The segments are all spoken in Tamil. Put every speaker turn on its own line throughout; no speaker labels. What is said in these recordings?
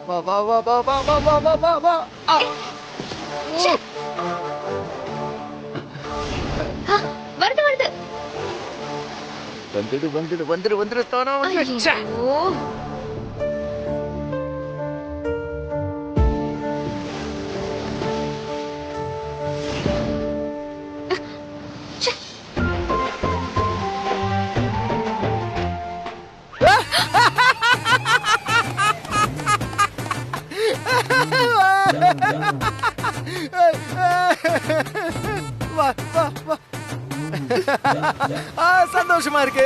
வா வா வா வா வா வா வா வா வா வா ஆ.
வருது வருது.
வந்துடு வந்துடு வந்துடு வந்துடு தானா வந்து ச்சே.
ஐயோ.
வா வா வா சந்தோஷமா இருக்கு.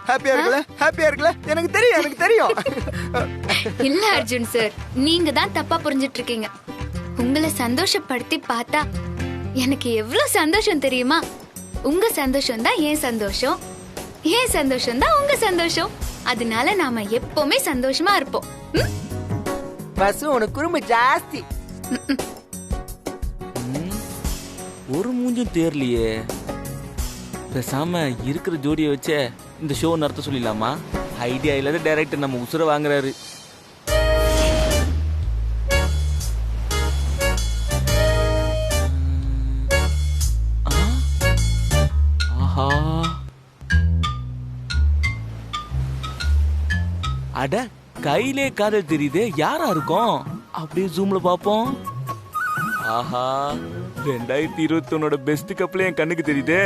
ஹாப்பியா இருக்கல எனக்கு தெரியும்.
இல்ல அர்ஜுன் சார், நீங்க தான் தப்பா புரிஞ்சிட்டு இருக்கீங்க. உங்களை சந்தோஷப்படுத்தி பார்த்தா எனக்கு எவ்வளவு சந்தோஷம் தெரியுமா? உங்க சந்தோஷம் தான் என் சந்தோஷம், என் சந்தோஷம் தான் உங்க சந்தோஷம். அதனால நாம எப்பவுமே சந்தோஷமா இருப்போம்.
பசு உனக்கு குறும்பு ஜாஸ்தி.
ஒரு மூஞ்சும் தேர்லையே. பேசாம இருக்கிற ஜோடியை வச்சே இந்த ஷோ நடத்த சொல்லிடலாமா? ஐடியா இல்லாத டைரக்டர் நம்ம உசுர வாங்குறாரு. ஆஹா, அட கையிலே காதல் தெரியுது. யாரா இருக்கும்? அப்படியே ஜூம்ல பாப்போம். ஆஹா, 2021 பெஸ்ட் கப்ல என் கண்ணுக்கு தெரியுது.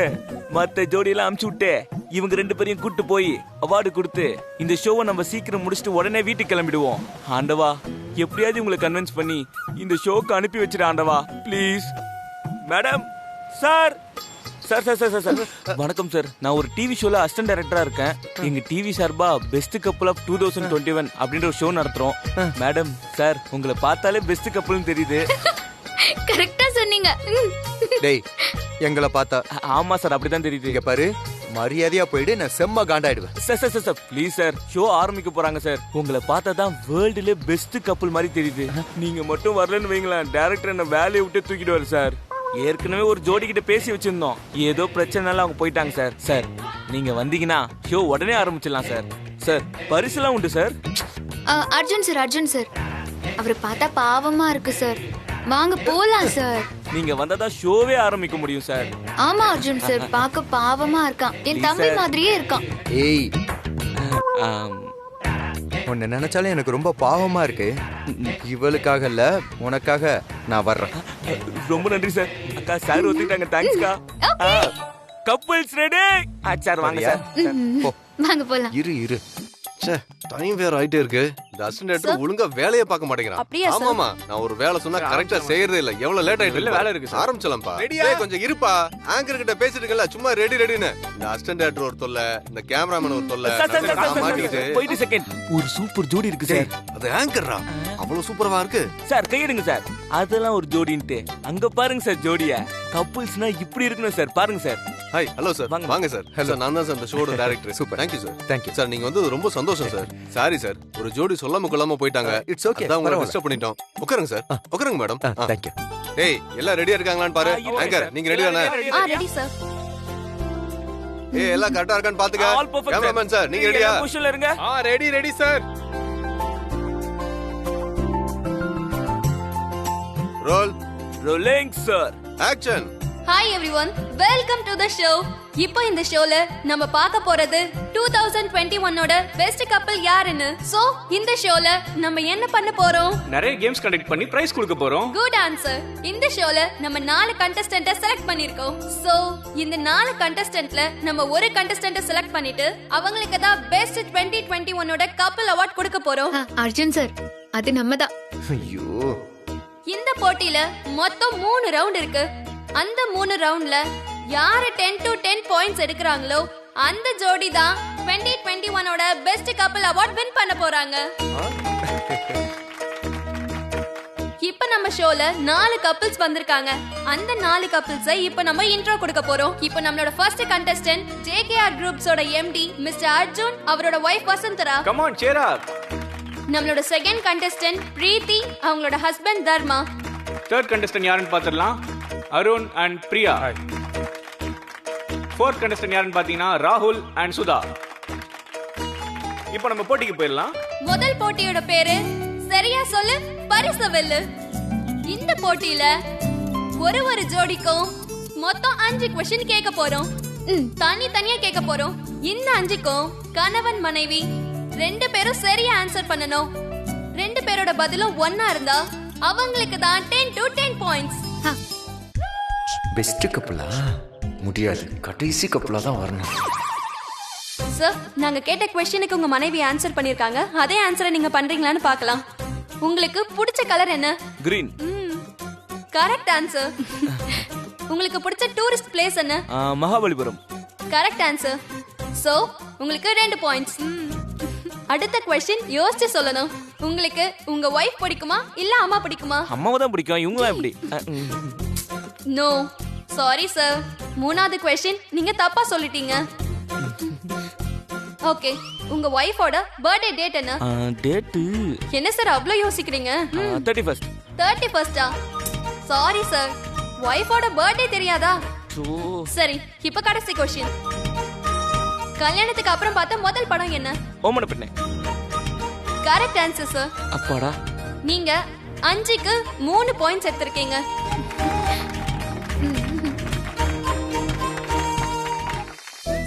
மத்த ஜோடியெல்லாம் அமுச்சு விட்டு இவங்க 2 பேரையும் கூட்டு போய் அவார்டு கொடுத்து இந்த ஷோவை நம்ம சீக்கிரம் முடிச்சுட்டு உடனே வீட்டுக்கு கிளம்பிடுவோம். ஆண்டவா, எப்படியாவது உங்களை கன்வின்ஸ் பண்ணி இந்த ஷோக்கு அனுப்பி வச்சிட ஆண்டவா, please. Madam, sir sir sir sir sir வணக்கம் சார். நான் ஒரு டிவி ஷோல அசிஸ்டன்ட் டைரக்டரா இருக்கேன். எங்க டிவி சார்பா பெஸ்ட் கப்புள் ஆஃப் 2021 அப்படின்ற ஒரு ஷோ நடத்துறோம். மேடம், சார் உங்களை பார்த்தாலே பெஸ்ட் கப்புள்னு தெரியுது.
கரெக்டா சொன்னீங்க.
டேய், எங்களை பார்த்தா
ஆமா சார், அப்படிதான் தெரியுது.
இங்க பாரு, மரியாதையா போயிடு, நான் செம்ம காண்டாயிடுவேன்.
Sir sir sir please sir, show ஆரம்பிக்க போறாங்க சார். உங்களை பார்த்தா தான் வேர்ல்டுல பெஸ்ட் கப்புள் மாதிரி தெரியுது. நீங்க மட்டும் வரலன்னு வைங்களேன், டைரக்டர் என்ன வேலையை விட்டு தூக்கிடுவாரு சார். ஏற்கனவே ஒரு ஜோடி கிட்ட பேசி வச்சிருந்தோம், ஏதோ பிரச்சனைனால அவங்க போயிட்டாங்க சார். சார் நீங்க வந்தீங்கன்னா ஷோ உடனே ஆரம்பிச்சிடலாம் சார். சார் பரிசுலாம் உண்டு சார்.
அர்ஜுன் சார் அவரை பார்த்தா பாவமா இருக்கு சார். வாங்க போலாம் சார்.
நீங்க வந்தாதான் ஷோவே ஆரம்பிக்க முடியும் சார்.
ஆமா அர்ஜுன் சார், பார்க்க பாவமா இருக்கான். என் தம்பி மாதிரியே இருக்கான்.
ஏய்,
ஆம்,
உன்னை நினைச்சாலே எனக்கு ரொம்ப பாவமா இருக்கு. இவளுக்காக இல்ல, உனக்காக நான் வர்றேன்.
ரொம்ப நன்றி சார். அக்கா சார் ஒத்துக்கிட்டாங்க, தேங்க்ஸ்க்கா. Couples ready. சார் வாங்க சார்.
போ,
வாங்க போலாம்.
இரு.
ச்சே, டைம் வேற ஆயிட்டே இருக்கு. இந்த அசிஸ்டன்ட் டைரக்டர் ஒழுங்கா வேலைய பார்க்க மாட்டேங்கிறான்.
அப்படியா சார்?
ஆமாமா, நான் ஒரு வேலை சொன்னா கரெக்ட்டா செய்யறதே இல்ல. எவ்வளவு லேட் ஆயிட்டு
இல்ல, வேலை இருக்கு சார்.
ஆரம்பிச்சலாம்ப்பா. டேய் கொஞ்சம் இருப்பா. ஆங்கர் கிட்ட பேசிட்டு இருக்கல, சும்மா ரெடின்னு. இந்த அசிஸ்டன்ட் டைரக்டர் ஒரு தொல்லை, இந்த கேமராமேன் ஒரு தொல்லை.
சார், சார், சார், சார்,
மாட்டிக்கிட்டு.
போயிட்டு செகண்ட். ஒரு சூப்பர் ஜோடி இருக்கு சார்.
அது ஆங்கர்ரா, அவ்வளவு சூப்பரா இருக்கு.
சார் கையிடுங்க சார். அதெல்லாம் ஒரு ஜோடின்ட்டு அங்க பாருங்க சார் ஜோடிய. கப்புள்ஸ்னா இப்படி இருக்கணும் சார், பாருங்க சார்.
Hi, hello sir. வாங்க சார்.
Hello.
சார் நான் தான் சார் இந்த ஷோட director.
Super.
Thank you sir.
Thank you.
Sir நீங்க வந்து ரொம்ப சந்தோஷம் சார். சாரி சார், ஒரு ஜோடி சொல்லாம கொள்ளாம போயிட்டாங்க.
It's okay.
அதான் உங்களை
பரவாயில்ல.
டிஸ்டர்ப் பண்ணிட்டோம். உட்காருங்க சார். உட்காருங்க மேடம்.
தேங்க்யூ.
ஏய், எல்லாம் ரெடியா இருக்காங்களான்னு பாரு. ஆங்கர், நீங்க ரெடி தானே?
Ready sir.
ஏய், எல்லாம் கரெக்டா இருக்கான்னு பாத்துக்க.
All perfect, sir.
Cameraman sir, நீங்க ரெடியா?
பொசிஷன்ல இருங்க.
Ready sir. Roll,
rolling sir.
Action.
Hi everyone, welcome to the show. இப்போ இந்த ஷோல நம்ம பார்க்க போறது 2021ஓட பெஸ்ட் கப்பிள் யாருன்னு. சோ இந்த ஷோல நம்ம என்ன பண்ண போறோம்?
நிறைய கேம்ஸ் கண்டக்ட் பண்ணி பிரைஸ் கொடுக்க போறோம்.
Good answer. இந்த ஷோல நம்ம 4 கண்டஸ்டன்ட்ட செலக்ட் பண்ணிருக்கோம். சோ இந்த 4 கண்டஸ்டன்ட்ல நம்ம ஒரு கண்டஸ்டன்ட்ட செலக்ட் பண்ணிட்டு அவங்களுக்கு தான் பெஸ்ட் 2021ஓட கப்பிள் அவார்ட் கொடுக்க போறோம்.
அர்ஜுன் சார், அது நம்ம தான்.
ஐயோ,
இந்த போட்டியில மொத்தம் 3 ரவுண்ட் இருக்கு. அந்த 3 ரவுண்ட்ல யாரு 10 to 10 பாயிண்ட்ஸ் எடுக்கறாங்களோ அந்த ஜோடி தான் 2021ஓட பெஸ்ட் கப்பிள் அவார்ட் வின் பண்ண போறாங்க. இப்ப நம்ம ஷோல 4 கப்பிள்ஸ் வந்திருக்காங்க. அந்த 4 கப்பிள்ஸை இப்ப நம்ம இன்ட்ரோ கொடுக்க போறோம். இப்ப நம்மளோட ஃபர்ஸ்ட் கண்டஸ்டன்ட் JKR குரூப்ஸோட MD மிஸ்டர் அர்ஜுன், அவரோட wife Vasanthara.
Come on, cheer up.
நம்மளோட செகண்ட் கண்டஸ்டன்ட் பிரீத்தி, அவங்களோட ஹஸ்பண்ட் தர்மா.
தேர்ட் கண்டஸ்டன்ட் யாருன்னு பாத்துடலாம். Arun and Priya. Fourth contestant யாருன்னு பாத்தீங்கன்னா ராகுல் அண்ட் சுதா. இப்போ நம்ம போட்டிக்கு போயிடலாம்.
முதல் போட்டியோட பேரு சரியா சொல்லு பரிசு வெல்லு. இந்த போட்டியில ஒரு ஜோடிக்கும் மொத்தம் 5 கொஸ்டின் கேட்க போறோம். தனியா கேட்க போறோம். இந்த 5க்கும் கணவன் மனைவி 2 பேரும் சரியா ஆன்சர் பண்ணணும். 2 பேரோட பதிலும் ஒன்னா இருந்தா அவங்களுக்கு தான் 10 to 10 பாயிண்ட்ஸ்.
பெஸ்ட் கப்பலா முடியாது, கடைசி கப்பலா தான் வரணும்.
சார், நாங்க கேட்ட கொஸ்டினுக்கு உங்க மனைவி ஆன்சர் பண்ணிருக்காங்க. அதே ஆன்சரை நீங்க பண்றீங்களான்னு பார்க்கலாம். உங்களுக்கு பிடிச்ச கலர் என்ன?
கிரீன்.
Correct answer. உங்களுக்கு பிடிச்ச டூரிஸ்ட் பிளேஸ் என்ன?
மகாபலிபுரம்.
Correct answer. சோ உங்களுக்கு 2 பாயிண்ட்ஸ். அடுத்த கொஸ்டின் யோசிச்சு சொல்லணும். உங்களுக்கு உங்க வைஃப் பிடிக்குமா இல்ல அம்மா பிடிக்குமா?
அம்மாவை தான் பிடிக்கும். இவங்களாம் எப்படி?
No sorry sir. 3வது கொஸ்டின் நீங்க தப்பா சொல்லிட்டீங்க. ஓகே, உங்க வைஃபோட பர்த்டே டேட் என்ன?
டேட்டு
என்ன சார் அவ்ளோ யோசிக்கிறீங்க?
31st.
31st. Sorry sir, வைஃபோட birthday தெரியாதா? சரி, இப்ப கடைசி கொஸ்டின். கல்யாணத்துக்கு அப்புறம் பார்த்த முதல் படம் என்ன?
ஓமன பெண்ணே.
Correct answer sir.
அப்பாடா.
நீங்க 5க்கு 3 பாயிண்ட்ஸ் எடுத்திருக்கீங்க.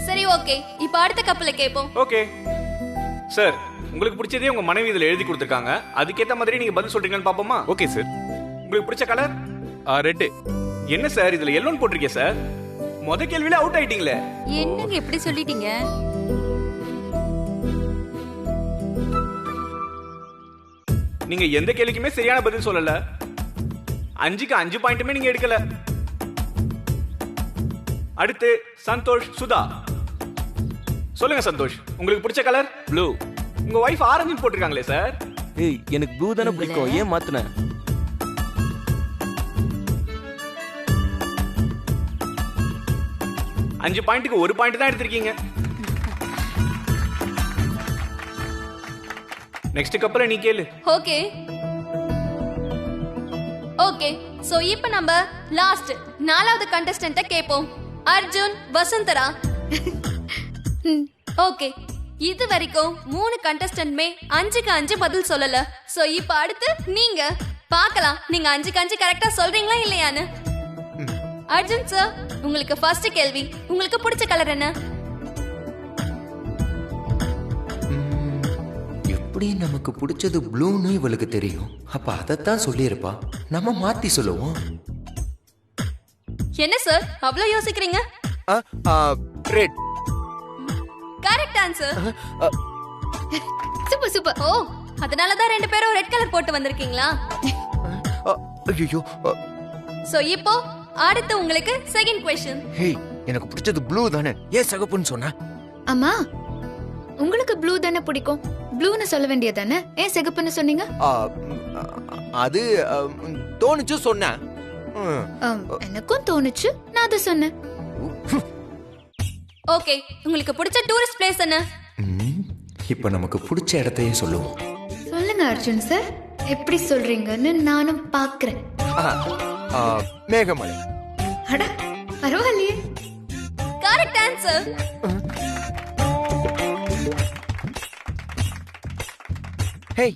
சரி, ஓகே, இப்ப அடுத்த கப்பல கேப்போம்.
ஓகே சார், உங்களுக்கு பிடிச்சதே உங்க மனைவி இதுல எழுதி கொடுத்துருக்காங்க. அதுக்கேத்த மாதிரி நீங்க பதில் சொல்றீங்கன்னு பாப்போமா? Okay sir. உங்களுக்கு பிடிச்ச கலர் ரெட். என்ன சார் இதுல எல்லோன்னு போட்டிருக்கீங்க சார்? முத கேள்வியில அவுட் ஆயிட்டீங்களே.
என்னங்க எப்படி சொல்லிட்டீங்க?
நீங்க எந்த கேள்விக்குமே சரியான பதில் சொல்லல. 5க்கு 5 பாயிண்ட்டுமே நீங்க எடுக்கல. அடுத்து சந்தோஷ் சுதா. சொல்லுங்க சந்தோஷ், உங்களுக்கு பிடிச்ச கலர்?
ப்ளூ.
உங்க வைஃப் ஆரஞ்சு போட்டிருக்காங்களே சார்?
ஏய், எனக்கு ப்ளூ தானே பிடிக்கும். ஏன் மாத்துன?
5 பாயிண்ட்டுக்கு 1 பாயிண்ட் தான் எடுத்திருக்கீங்க. நெக்ஸ்ட் கப்பல நீ கேளு.
ஓகே ஓகே, சோ இப்போ நம்ம லாஸ்ட் 4வது கண்டஸ்டன்ட்ட கேப்போம். அர்ஜுன் வசந்தரா. ஓகே, இது வரைக்கும் 3 கண்டஸ்டன்ட்மே 5க்கு 5 பதில் சொல்லல. சோ இப்போ அடுத்து நீங்க பார்க்கலாம் நீங்க 5க்கு 5 கரெக்ட்டா சொல்றீங்களா இல்லையான்னு. அர்ஜுன் சார், உங்களுக்கு ஃபர்ஸ்ட் கேள்வி. உங்களுக்கு பிடிச்ச கலர் என்ன?
எப்படி நமக்கு பிடிச்சது ப்ளூன்னு இவளுக்கு தெரியும்? அப்ப அதைத்தான் சொல்லியிருப்பா. நம்ம மாத்தி சொல்லுவோம்.
என்ன சார் அவ்ளோ யோசிக்கிறீங்க?
Red.
Correct answer.
Super super.
Oh, அதனால தான் 2 பேரும் ரெட் கலர் போட்டு வந்திருக்கீங்களா?
ஐயோ.
சோ இப்போ அடுத்து உங்களுக்கு செகண்ட் क्वेश्चन.
ஹேய், எனக்கு பிடிச்சது ப்ளூ தானே, ஏன் சகப்புன்னு சொன்ன?
அம்மா, உங்களுக்கு ப்ளூ தானே பிடிக்கும். ப்ளூன்னு சொல்ல வேண்டியதானே, ஏன் சிகப்புன்னு சொன்னீங்க?
அது தோணுச்சு சொன்னேன்.
எனக்கும் தோணுச்சு, நான் அதை சொன்னேன்.
ஓகே, உங்களுக்கு பிடிச்ச டூரிஸ்ட் பிளேஸ் என்ன?
இப்ப நமக்கு பிடிச்ச இடத்தையே சொல்லுவோம்.
சொல்லுங்க அர்ஜுன் சார், எப்படி சொல்றீங்கன்னு நானும் பாக்குறேன்.
மேகமலை.
அட பரவாயில்லையே.
Correct answer.
ஹேய்,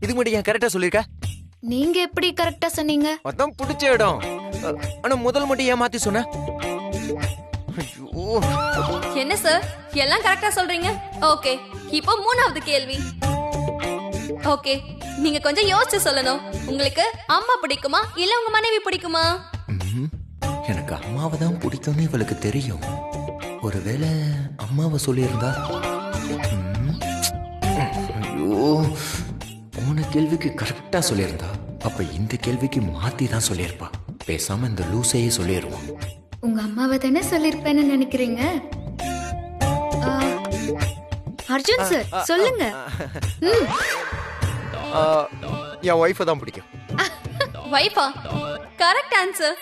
இதுக்கு மட்டும் ஏன் கரெக்டா சொல்லிருக்க?
நீங்க எப்படி கரெக்டா சொன்னீங்க?
அதான் பிடிச்ச இடம். ஆனா முதல் மட்டும் ஏன் மாத்தி சொன்ன? ஐயோ.
என்ன சார் எல்லாம் கரெக்டா சொல்றீங்க? ஓகே, இப்போ 3வது கேள்வி. ஓகே, நீங்க கொஞ்சம் யோசிச்சு சொல்லணும். உங்களுக்கு அம்மா பிடிக்குமா இல்ல உங்க மனைவி பிடிக்குமா?
எனக்கு அம்மாவை தான் பிடிக்கும்னு இவளுக்கு தெரியும். ஒருவேளை அம்மாவை சொல்லியிருந்தா? ஐயோ, போன கேள்விக்கு கரெக்டா சொல்லியிருந்தா அப்ப இந்த கேள்விக்கு மாத்தி தான் சொல்லியிருப்பா. பேசாம இந்த லூசையே சொல்லிடுவோம்.
உங்க அம்மாவை தானே சொல்லிருப்பேன்னு நினைக்கிறீங்க? அர்ஜுன் சார் சொல்லுங்க.
என் ஒய்ஃபை தான் பிடிக்கும்.
வைஃபா? Correct answer.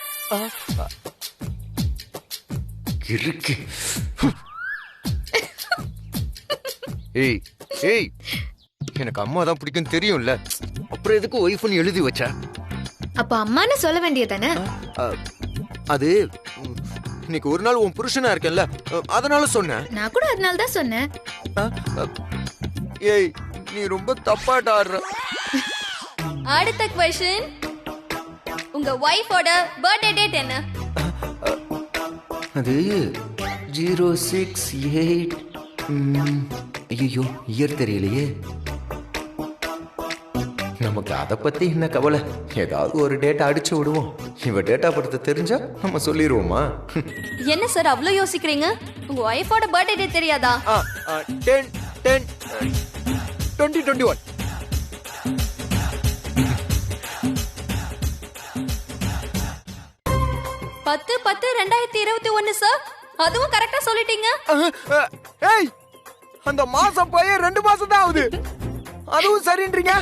இருக்கு. ஏய் ஏய், எனக்கு அம்மா தான் பிடிக்கும் தெரியும்ல, அப்புறம் எதுக்கு ஒய்ஃப்னு எழுதி வச்ச?
அப்ப அம்மான்னு சொல்ல வேண்டியதானே?
அது இன்னைக்கு ஒரு நாள் உன் புருஷனா இருக்கேன்ல, அதனால சொன்னேன்.
நான் கூட அதனால தான் சொன்னேன்.
ஏய், நீ ரொம்ப தப்பாட்ட ஆடுற.
அடுத்த கொஸ்டின், உங்க ஒய்ஃபோட பர்த்டே டேட் என்ன?
அது 068. ஐயோ, இயர் தெரியலையே. நமக்கு அதை பத்தி என்ன கவலை, ஏதாவது ஒரு டேட்டா அடிச்சு விடுவோம். இவ டேட்டா படுத்த தெரிஞ்சா நம்ம சொல்லிடுவோமா?
என்ன சார் அவ்வளோ யோசிக்கிறீங்க? உங்க ஒய்ஃபோட பர்த்டே டேட் தெரியாதா?
10/10/2021.
10/10/2021 சார். அதுவும் கரெக்டா சொல்லிட்டீங்க.
ஏய், அந்த மாசம் போய் 2 மாசம் தான் ஆகுது, அதுவும் சரின்றீங்க?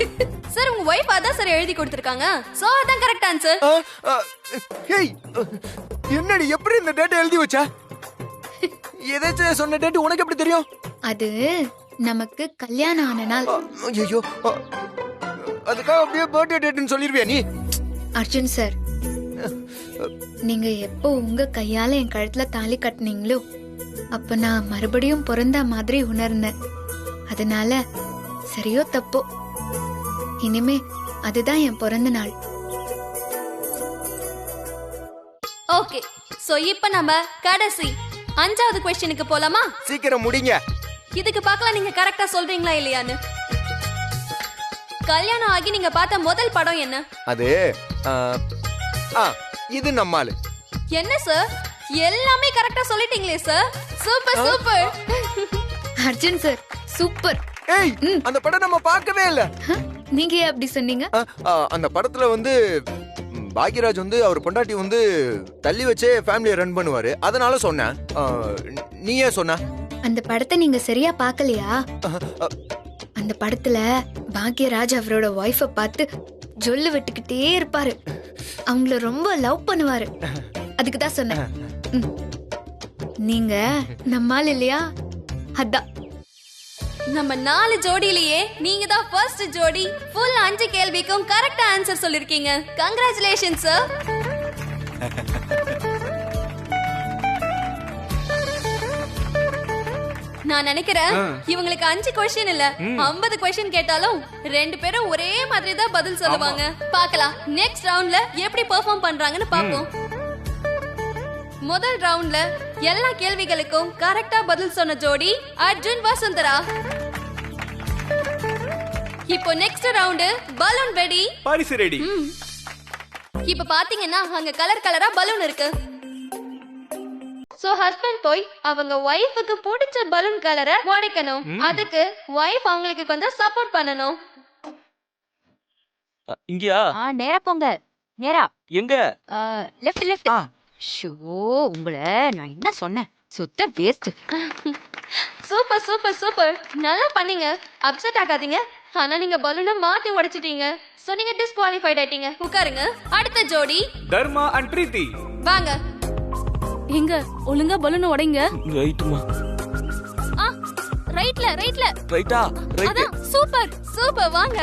சார் உங்க ஒய்ஃப் அதான் சார் எழுதி கொடுத்திருக்காங்க. சோ அதான் கரெக்ட் ஆன்சர்.
ஏய், என்னடி எப்படி இந்த டேட்டா எழுதி வச்ச? ஏதாச்சும் சொன்ன டேட் உனக்கு எப்படி தெரியும்?
அது நமக்கு கல்யாணம் ஆன நாள்.
ஐயோ, அதுக்காக அப்படியே பர்த்டே டேட்னு சொல்லிருவியா நீ?
அர்ஜுன் சார், நீங்க எப்போ உங்க கையால என் கழுத்துல தாலி கட்டினீங்களோ அப்ப நான் மறுபடியும் பிறந்த மாதிரி உணர்ந்தேன். அதனால சரியோ தப்போ இனிமே அதுதான் என் பிறந்த நாள்.
ஓகே, சோ இப்போ நம்ம கடைசி 5வது क्वेश्चनக்கு போலாமா?
சீக்கிரம் முடிங்க.
இதுக்கு பார்க்கலாம் நீங்க கரெக்ட்டா சொல்றீங்களா இல்லையான்னு. கல்யாணம் ஆகி நீங்க பார்த்த முதல் படம் என்ன?
அது இது நம்மால.
என்ன சார் எல்லாமே கரெக்ட்டா சொல்லிட்டீங்களே sir. Super super.
Arjun sir super.
ஏய், அந்த படம் நம்ம பார்க்கவே இல்ல.
நீங்க ஏன் அப்படி சொன்னீங்க?
அந்த படத்துல வந்து பாக்யராஜ் வந்து அவர் பொண்டாட்டி வந்து தள்ளி வச்சே ஃபேமிலியை ரன் பண்ணுவாரு, அதனால சொன்னேன். நீ ஏன் சொன்ன?
அந்த படத்தை நீங்க சரியா பார்க்கலையா? அந்த படத்துல பாக்யராஜ் அவரோட ஒய்ஃபை பார்த்து ஜொல்லு விட்டுக்கிட்டே இருப்பாரு, அவங்கள ரொம்ப லவ் பண்ணுவாரு. அதுக்கு தான் சொன்னேன். நீங்க நம்மால் இல்லையா, அதான்.
நம்ம 4 ஜோடியிலேயே நீங்க தான் ஃபர்ஸ்ட் ஜோடி. ஃபுல் 5 கேள்விக்கும் கரெக்ட்டா ஆன்சர் சொல்லிருக்கீங்க. Congratulations sir. நான் நினைக்கிறேன் இவங்களுக்கு 5 क्वेश्चन இல்ல 50 क्वेश्चन கேட்டாலும் 2 பேரும் ஒரே மாதிரி தான் பதில் சொல்லுவாங்க. பார்க்கலாம் நெக்ஸ்ட் ரவுண்ட்ல எப்படி பெர்ஃபார்ம் பண்றாங்கன்னு பாப்போம். முதல் ரவுண்ட்ல எல்லா கேள்விகளுக்கும் கரெக்ட்டா பதில் சொன்ன ஜோடி அர்ஜுன் வசுந்தரா. இப்போ நெக்ஸ்ட் ரவுண்ட் பலூன் வெடி.
Paris ready.
இப்போ பாத்தீங்கன்னா அங்க கலர் கலரா பலூன் இருக்கு. சோ ஹஸ்பண்ட் போய் அவங்க ஒய்ஃபுக்கு பிடிச்ச பலூன் கலரை உடைக்கணும். அதுக்கு ஒய்ஃப் அவங்களுக்கு கொஞ்சம் சப்போர்ட் பண்ணணும்.
இங்கயா?
நேரா போங்க. நேரா
எங்க?
Left left. ஷோ, உங்களை நான் என்ன சொன்னேன், சுத்த வேஸ்ட்.
சூப்பர் சூப்பர் சூப்பர், நல்லா பண்ணீங்க. அப்செட் ஆகாதீங்க. ஆனா நீங்க பலூனை மாத்தி உடைச்சிட்டீங்க. சோ நீங்க டிஸ்குவாலிஃபைட் ஆயிட்டீங்க. உட்காருங்க. அடுத்த ஜோடி
தர்மா அண்ட் பிரீத்தி.
வாங்க.
எங்க ஒழுங்கா பலூன் உடைங்க.
ரைட்மா.
ரைட்ல ரைட்ல.
ரைட்டா? ரைட்.
அதான் சூப்பர் சூப்பர். வாங்க.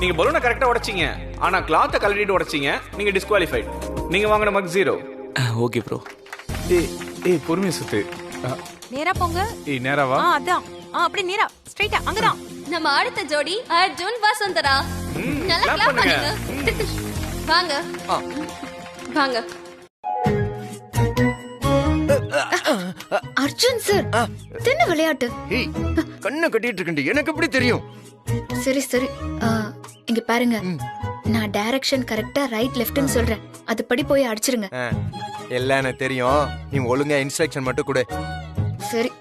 நீங்க பலூனை கரெக்டா உடைச்சீங்க, ஆனா கிளாத்தை கழட்டிட்டு உடைச்சீங்க. நீங்க டிஸ்குவாலிஃபைட். நீங்க வாங்குன மார்க் 0.
Okay bro.
ஏய் பொறுமையா சுத்து.
நேரா போங்க.
ஏய் நேராவா?
அதான். அப்படி நேரா ஸ்ட்ரைட்டா அங்கதான்.
நம்ம அடுத்த ஜோடி அர்ஜுன் வசுந்தரா. நல்லா கிளாப் பண்ணுங்க. வாங்க வாங்க.
அர்ஜுன் சார் என்ன விளையாட்டு?
ஏய், கண்ணை கட்டிட்டு இருக்கேன், எனக்கு எப்படி தெரியும்?
சரி சரி, இங்க பாருங்க, நான் டைரக்ஷன் கரெக்டா ரைட் லெஃப்ட்னு சொல்றேன், அதுபடி போய் அடிச்சிருங்க.
எல்லாம் எனக்கு தெரியும், நீ ஒழுங்கா இன்ஸ்ட்ரக்ஷன் மட்டும் கொடு.
சரி,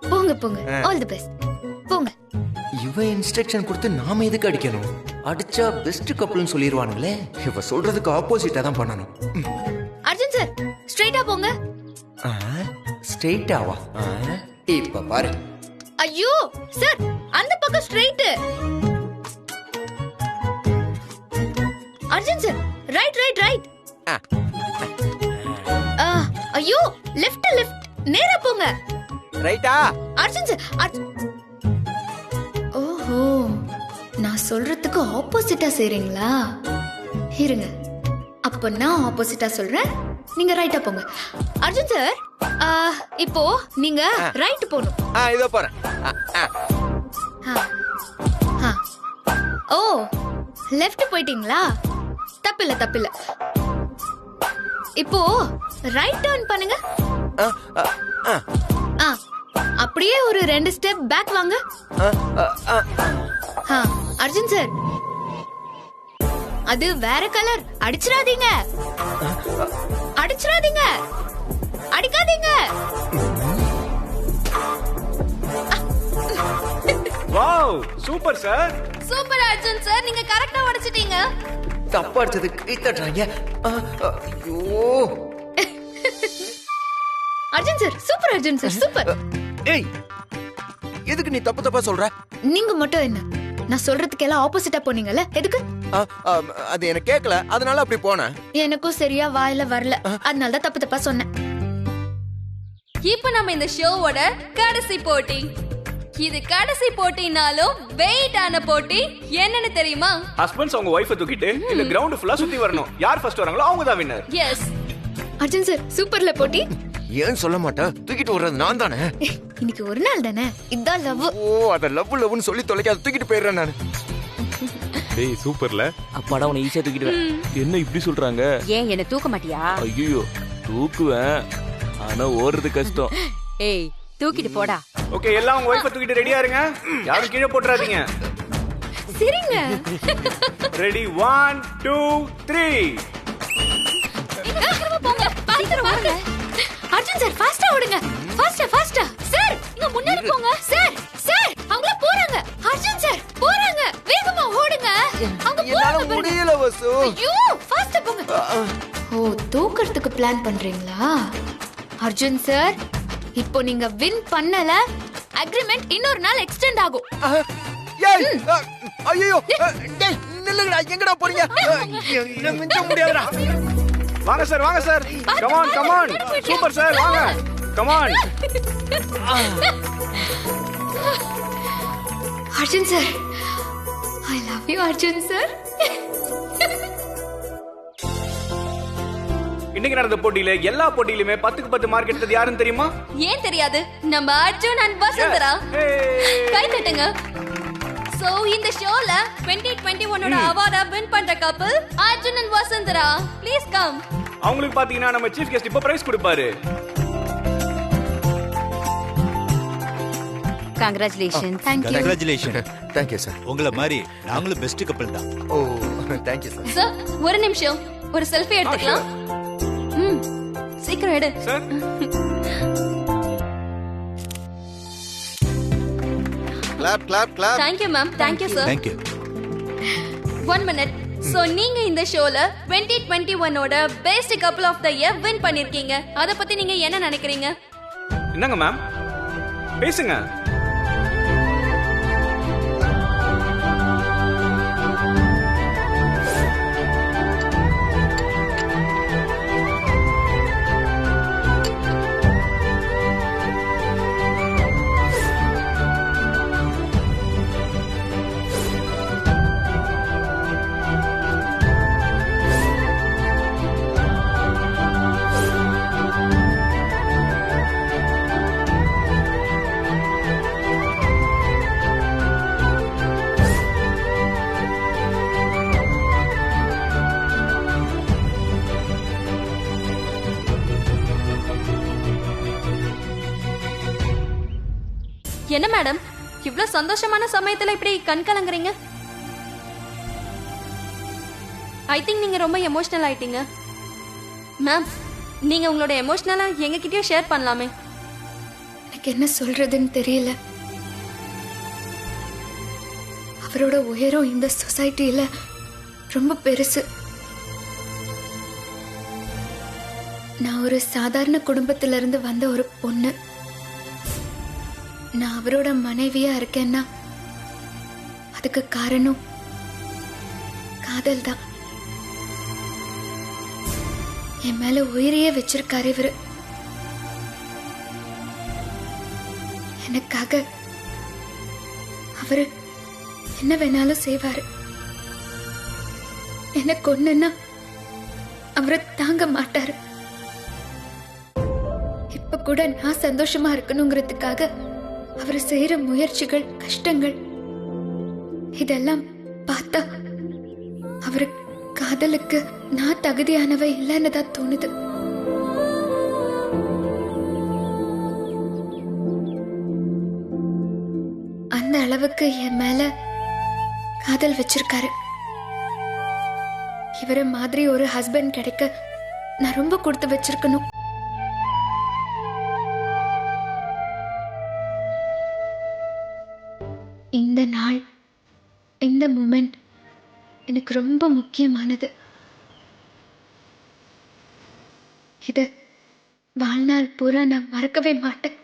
போங்க போங்க. All the best. போங்க.
இவ இன்ஸ்ட்ரக்ஷன் கொடுத்து நாம எதுக்கு அடிக்கணும்? அடிச்சா பெஸ்ட் கப்புள்னு சொல்லிடுவானுங்களே. இவ சொல்றதுக்கு ஆப்போசிட்டா தான் பண்ணணும்.
அர்ஜுன் சார் ஸ்ட்ரைட்டா போங்க.
ஸ்ட்ரைட்டாவா? இப்ப பாரு.
ஐயோ சார், அந்த பக்கம் straight. Arjun sir right right right. ஐயோ லெஃப்ட் லெஃப்ட். நேரா போங்க.
ரைட்டா?
அர்ஜுன் சார். ஓஹோ, நான் சொல்றதுக்கு ஆப்போசிட்டா செய்றீங்களா? இருங்க, அப்ப நான் ஆப்போசிட்டா சொல்றேன், நீங்க ரைட்டா போங்க. அர்ஜுன் சார், இப்போ நீங்க ரைட் போணும்.
இதோ போறேன்.
ஓ, லெஃப்ட் போயிட்டீங்களா? தப்பில்ல தப்பில்ல. இப்போ ரைட் டர்ன் பண்ணுங்க. அப்படியே ஒரு 2 ஸ்டெப் பேக் வாங்க. அர்ஜுன் சார், அது வேற கலர். அடிச்சிடாதீங்க, அடிச்சிடாதீங்க, அடிக்காதீங்க.
Wow, super sir.
Super Arjun sir, நீங்க கரெக்டா உடைச்சிட்டீங்க.
தப்பா அடிச்சது கை தட்டுறாங்க. ஐயோ
Arjun sir, super Arjun sir, super.
ஏய், எதுக்கு நீ தப்பு தப்பா சொல்ற?
நீங்க மட்டும் என்ன, நான் சொல்றதுக்கு எல்லாம் ஆப்போசிட்டா போனீங்கல்ல, எதுக்கு?
அது எனக்கு கேட்கல, அதனால அப்படி போனேன்.
எனக்கும் சரியா வாயில வரல, அதனால தான் தப்பு தப்பா சொன்னேன்.
இப்போ நம்ம இந்த ஷோவோட கடைசி போட்டி. இது கடைசி போட்டினாலும் வெயிட் ஆன போட்டி. என்னன்னு தெரியுமா?
ஹஸ்பண்ட்ஸ் அவங்க வைஃபை தூக்கிட்டு இந்த கிரவுண்ட் ஃபுல்லா சுத்தி வரணும். யார் ஃபர்ஸ்ட் வராங்களோ அவங்க தான் வின்னர்.
எஸ்
அர்ஜுன் சார், சூப்பர்ல போட்டி.
ஏன் சொல்ல மாட்டேன்? தூக்கிட்டு வர்றது நான் தானே.
இன்னைக்கு ஒரு நாள் தானே, இதான் லவ்.
ஓ, அத லவ்னு சொல்லி தொலைக்காத, தூக்கிட்டு போயிடுறேன் நான்.
டேய் சூப்பர்ல.
அப்பாடா உன்னை ஈஸியா தூக்கிடுவேன். என்ன இப்படி சொல்றாங்க?
ஏன் என்ன தூக்க மாட்டியா?
ஐயோ, தூக்குவேன், ஆனா ஓடுறது கஷ்டம்.
ஏய், தூக்கிட்டு போடா.
ஓகே, எல்லாம் உங்க வைஃபை தூக்கிட்டு ரெடியா இருங்க. யாரும் கீழே போட்டுறாதீங்க.
சரிங்க.
ரெடி, 1 2 3.
அர்ஜுன் சார், ஃபாஸ்டா ஓடுங்க. ஃபாஸ்டா ஃபாஸ்டா. சார், இங்க முன்னாடி போங்க. சார், சார், அவங்க போறாங்க. அர்ஜுன் சார், போறாங்க. வேகமா ஓடுங்க. அவங்க
என்னால
போறாங்க.
முடியல வசு.
ஐயோ, ஃபாஸ்டா போங்க. ஓ, தூக்கறதுக்கு பிளான் பண்றீங்களா? அர்ஜுன் சார், இப்போ நீங்க வின் பண்ணல, அக்ரிமெண்ட் இன்னொரு நாள் எக்ஸ்டெண்ட் ஆகும்.
ஏய், ஐயோ, டேய் நில்லுங்கடா, எங்கடா போறீங்க? என்ன மிஞ்ச முடியாதுடா.
வாங்க சார், வாங்க sir. Come on, come on. Super sir, வாங்க. Come on.
Arjun sir, I love you Arjun sir.
இன்னைக்கு நடந்த போட்டியில எல்லா போட்டியிலுமே 10க்கு 10 மார்க் எடுத்தது யாருன்னு தெரியுமா?
ஏன் தெரியாது? நம்ம அர்ஜுன் அண்ட் வசுந்தரா. கை தட்டுங்க. சோ இந்த ஷோல 2021 ஓட அவார்ட வின் பண்ற couple Arjun and Vasundhara. Please come.
அவங்களுக்கு பாத்தீங்கன்னா நம்ம சீஃப் கெஸ்ட் இப்ப பிரைஸ் கொடுப்பாரு.
Congratulations.
Thank you.
Congratulation.
Thank you sir.
உங்கள மாதிரி நாங்களும் பெஸ்ட் கப்பல் தான்.
Oh, thank you sir.
Sir, ஒரு நிமிஷம், ஒரு செல்ஃபி எடுத்துக்கலாம். சீக்கிரம் எடு.
Sir,
clap clap clap.
Thank you ma'am. Thank you sir.
Thank you.
1 minute. So நீங்க இந்த ஷோல 2021 ஓட best couple of the year win பண்ணிருக்கீங்க. அத பத்தி நீங்க என்ன நினைக்கிறீங்க?
என்னங்க மேம், பேசுங்க.
என்ன மேடம், இவ்ளோ சந்தோஷமான சமயத்துல இப்படி கண் கலங்குறீங்க? ஐ திங்க் நீங்க ரொம்ப எமோஷனல் ஆயிட்டீங்க. மேம், நீங்க உங்களோட எமோஷனலா எங்ககிட்டயே ஷேர் பண்ணலாமே.
எனக்கு என்ன சொல்றதுன்னு தெரியல. அவரோட உயரம் இந்த சொசைட்டில ரொம்ப பெருசு. நான் ஒரு சாதாரண குடும்பத்தில இருந்து வந்த ஒரு பொண்ணு. நான் அவரோட மனைவியா இருக்கேன்னா அதுக்கு காரணம் காதல் தான். என் மேல உயிரையே வச்சிருக்காரு இவரு. எனக்காக அவரு என்ன வேணாலும் செய்வாரு. எனக்கு ஒண்ணுன்னா அவரை தாங்க மாட்டாரு. கூட நான் சந்தோஷமா இருக்கணுங்கிறதுக்காக அவர் செய்யற முயற்சிகள், கஷ்டங்கள் இதெல்லாம் பார்த்தா அவரு காதலுக்கு நான் தகுதியானவ இல்லைன்னு தான் தோணுது. அந்த அளவுக்கு என் மேல காதல் வச்சிருக்காரு. இவர மாதிரி ஒரு ஹஸ்பண்ட் கிடைக்க நான் ரொம்ப கொடுத்து வச்சிருக்கணும். இந்த நாள், இந்த மூமெண்ட் எனக்கு ரொம்ப முக்கியமானது. இது வாழ்நாள் பூரா நான் மறக்கவே மாட்டேன்.